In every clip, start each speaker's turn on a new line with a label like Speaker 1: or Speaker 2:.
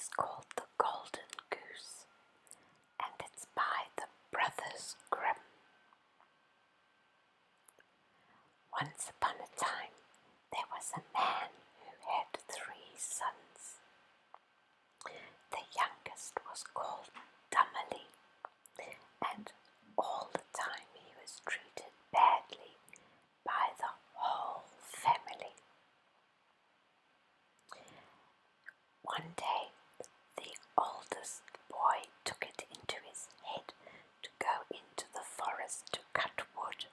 Speaker 1: is called The Golden Goose, and it's by the Brothers Grimm. Once upon a time, there was a man who had 3 sons. The youngest was called Dummily, and all the time he was treated badly by the whole family. One day, the oldest boy took it into his head to go into the forest to cut wood,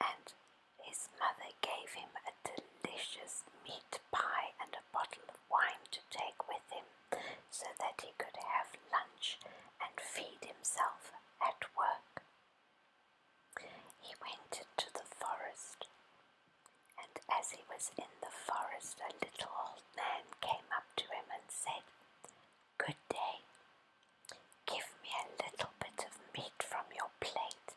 Speaker 1: and his mother gave him a delicious meat pie and a bottle of wine to take with him so that he could have lunch and feed himself at work. He went into the forest, and as he was in the forest, a little old man came up to him and said, "Good day. Give me a little bit of meat from your plate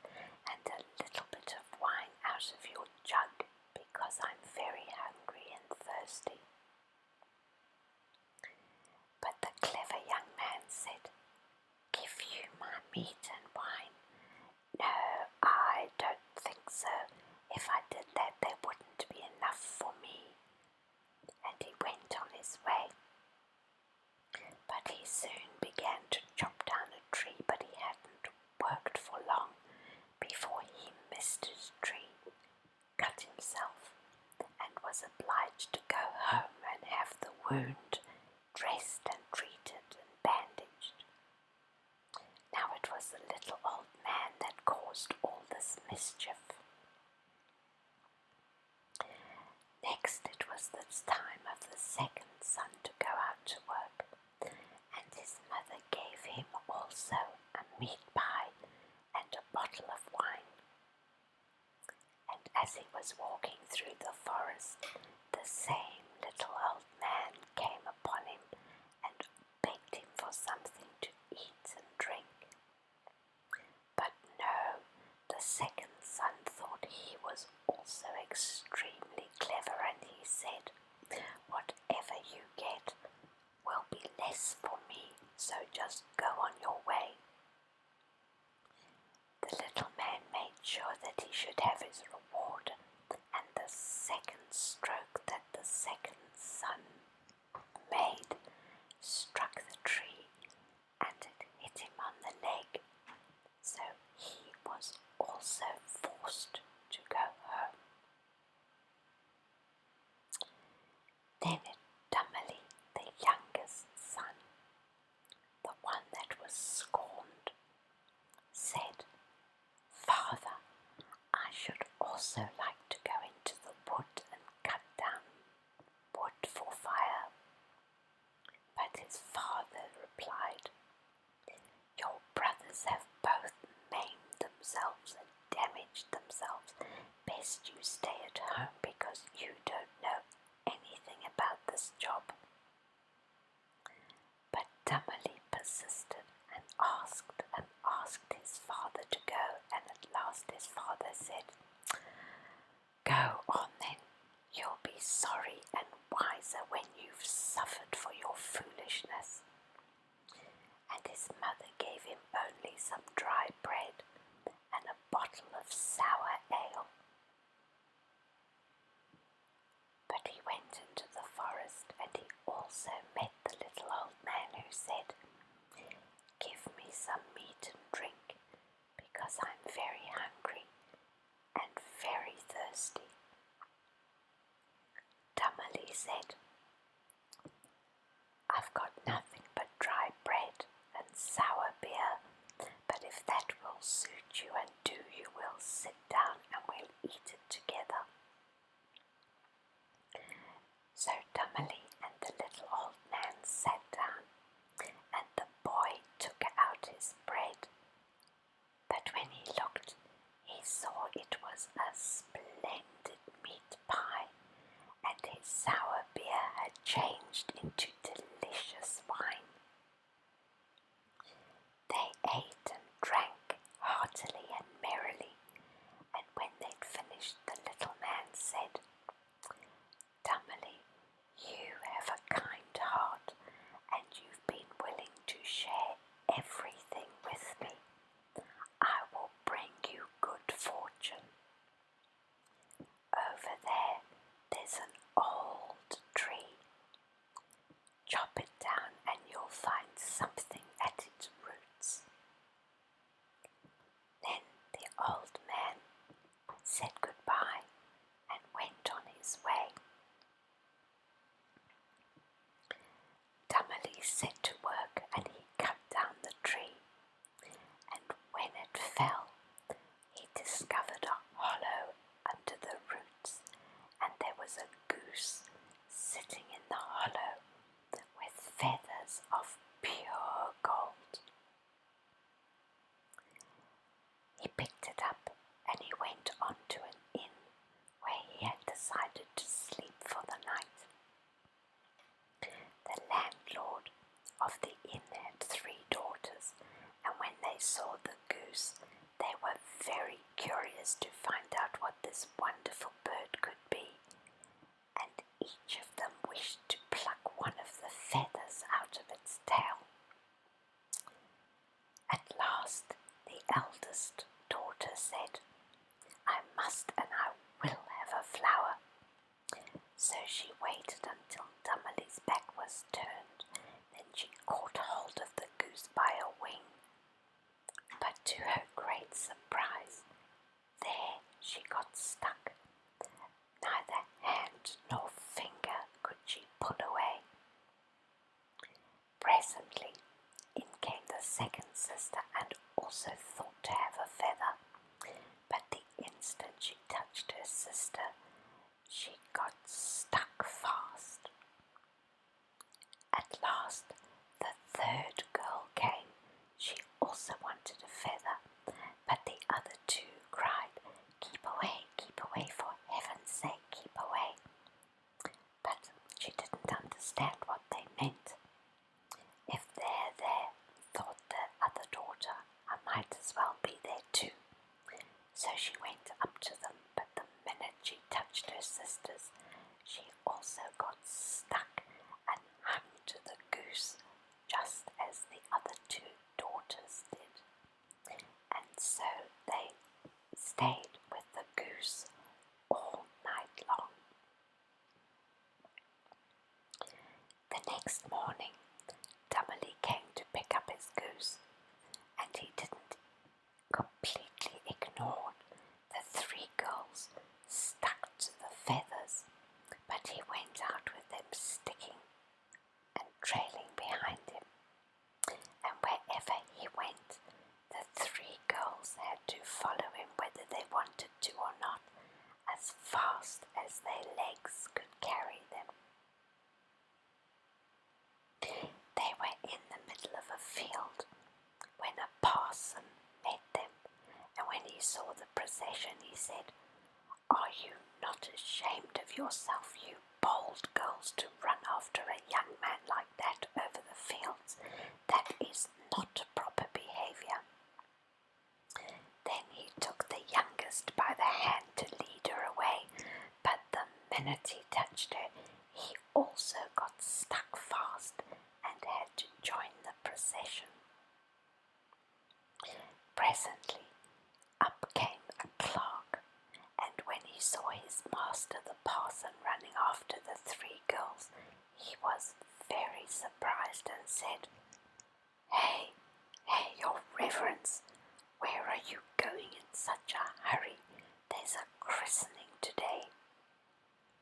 Speaker 1: and a little bit of wine out of your jug, because I'm very hungry and thirsty." But the clever young man said, "Give you my meat and wine? No, I don't think so. If I did that, there wouldn't be enough for me." And he went on his way. But he soon began to chop down a tree, but he hadn't worked for long before he missed his tree, cut himself, and was obliged to go home and have the wound dressed and treated and bandaged. Now it was the little old man that caused all this mischief. Next it was the time of the second son to go out to work, and his mother gave him also a meat pie and a bottle of wine. And as he was walking through the forest, the same little old man came upon him and begged him for something to eat and drink. But no, the second son thought he was also extremely clever, and he said, "Whatever you get will be less for me, so just go on your way." The little man made sure that he should have his reward, and the second stroke that the second son made struck the tree, and it hit him on the leg, so he was also forced to go home. Then Dummily, the youngest son, the one that was scorned, said, "Father, I should also like to go into the wood and cut down wood for fire." But his father replied, "Your brothers have both maimed themselves and damaged themselves. Best you stay at home, because you don't know anything about this job." But Dummily persisted and asked his father to go, and at last his father said, "Go on then. You'll be sorry and wiser when you've suffered for your foolishness." And his mother gave him only some dry bread and a bottle of sour ale. But he went into the forest, and he also met the little old man who said, "Give me some meat and drink, because I'm very hungry and very thirsty." Dummily said, "I've got nothing but dry bread and sour beer, but if that will suit you and do you, we'll sit down and we'll eat it together." So Dummily and the little old man sat down, and the boy took out his bread. But when he looked, he saw it was a splendid meat pie, and his sour beer had changed into delicious eyes to find out what this wonderful bird could be, and each of them wished to pluck one of the feathers out of its tail. At last, the eldest daughter said, "I must and I will have a flower." So she waited until Dummely's back was turned, then she caught hold of the goose by a wing. But to her great surprise, there she got stuck. Neither hand nor finger could she pull away. Presently in came the second sister and also thought to have a feather, but the instant she touched her sister, she got stuck fast. At last the third girl came. She also wanted a feather, but the other two cried, keep away, for heaven's sake, keep away." But she didn't understand what they meant. If they're there, thought the other daughter, I might as well be there too. So she went up to them, but the minute she touched her sisters, she also got stuck and hung to the goose, just as the other two daughters did. And so they stayed with the goose all night long. The next morning, Dummely came to pick up his goose, and he didn't completely ignore the three girls stuck to the feathers, but he went out with them sticking and trailing behind him. And wherever he went, the three girls had to follow him whether they wanted to or not, as fast as their legs could carry them. They were in the middle of a field when a parson met them, and when he saw the procession he said, "Are you not ashamed of yourself, you bold girls, to run after a young man like that over the fields? That is not proper behaviour." Then he took the youngest by the hand to lead her away, but the minute he touched her, he also got stuck fast and had to join the procession. Presently up came a clerk, and when he saw his master the parson running after the three girls, he was very surprised and said, Hey, your reverence, where are you going in such a hurry? There's a christening today."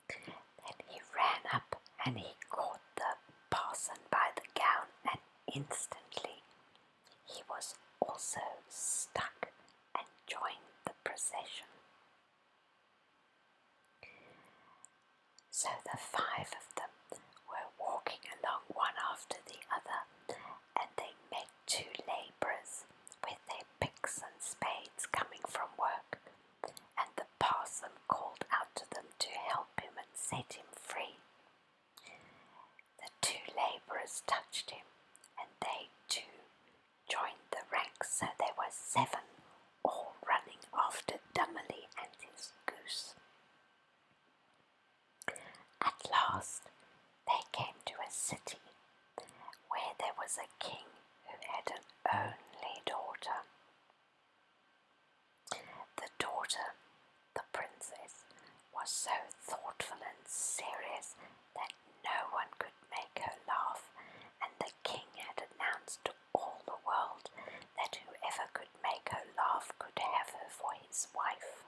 Speaker 1: Then he ran up and he caught the parson by the gown, and instantly he was also stuck and joined the procession. So the five of them were walking along one after the other, and they met two labourers with their picks and spades coming from work, and the parson called out to them to help him and set him free. The two labourers touched him, and they too joined the ranks, so there were 7 all running after Dummely and his goose. At last they came to a city where there was a king who had an only daughter. The daughter, the princess, was so thoughtful and serious that no one could make her laugh, and the king had announced to all the world that whoever could make her laugh could have her for his wife.